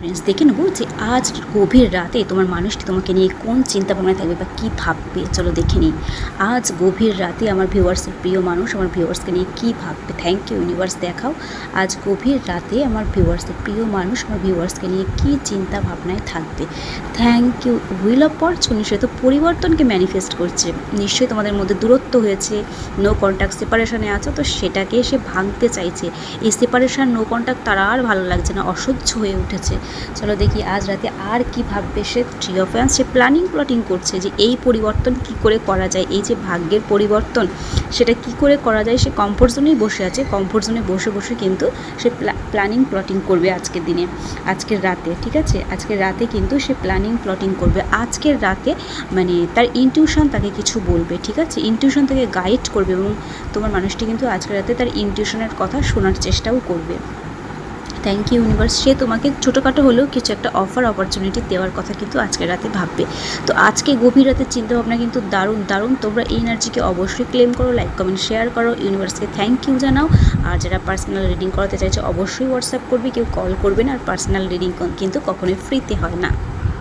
Friends, দেখে নেবো যে আজ গভীর রাতে তোমার মানুষটি তোমাকে নিয়ে কোন চিন্তা ভাবনায় থাকবে বা কী ভাববে। চলো দেখে নিই আজ গভীর রাতে আমার ভিউয়ার্সের প্রিয় মানুষ আমার ভিউয়ার্সকে নিয়ে কী ভাববে। থ্যাংক ইউ ইউনিভার্স, দেখাও আজ গভীর রাতে আমার ভিউয়ার্সের প্রিয় মানুষ আমার ভিউয়ার্সকে নিয়ে কী চিন্তা ভাবনায় থাকবে। Thank you. Wheel of fortune নিশ্চয়ই তো পরিবর্তনকে ম্যানিফেস্ট করছে। নিশ্চয়ই তোমাদের মধ্যে দূরত্ব হয়েছে, নো কন্ট্যাক্ট সেপারেশনে আছো, তো সেটাকে সে ভাঙতে চাইছে। এই সেপারেশন নো কন্ট্যাক্ট তার আর ভালো লাগছে না, অসহ্য হয়ে উঠেছে। চলো দেখি আজ রাতে আর কি ভাববে সে। থ্রি অফ ওয়ান্স, সে প্ল্যানিং করছে যে এই পরিবর্তন কি করে করা যায়, এই যে ভাগ্যের পরিবর্তন সেটা কি করে করা যায়। সে কমফোর্ট জোনেই বসে আছে, কমফোর্ট জোনে বসে বসে কিন্তু সে প্ল্যানিং করবে আজকের দিনে, আজকের রাতে। ঠিক আছে, আজকের রাতে কিন্তু সে প্ল্যানিং করবে আজকের রাতে। মানে তার ইনটিউশন তাকে কিছু বলবে, ঠিক আছে, ইনটিউশন তাকে গাইড করবে এবং তোমার মানুষটি কিন্তু আজকের রাতে তার ইনটিউশনের কথা শোনার চেষ্টাও করবে। থ্যাংক ইউ ইউনিভার্স, সে তোমাকে ছোটোখাটো হলেও কিছু একটা অপরচুনিটি দেওয়ার কথা কিন্তু আজকের রাতে ভাববে। তো আজকে গভীর রাতের চিন্তাভাবনা কিন্তু দারুণ। তোমরা এই এনার্জিকে অবশ্যই ক্লেম করো, লাইক কমেন্ট শেয়ার করো, ইউনিভার্সকে থ্যাংক ইউ জানাও। আর যারা পার্সোনাল রিডিং করাতে চাইছে অবশ্যই হোয়াটসঅ্যাপ করবে, কেউ কল করবে না। আর পার্সোনাল রিডিং কিন্তু কখনোই ফ্রিতে হয় না।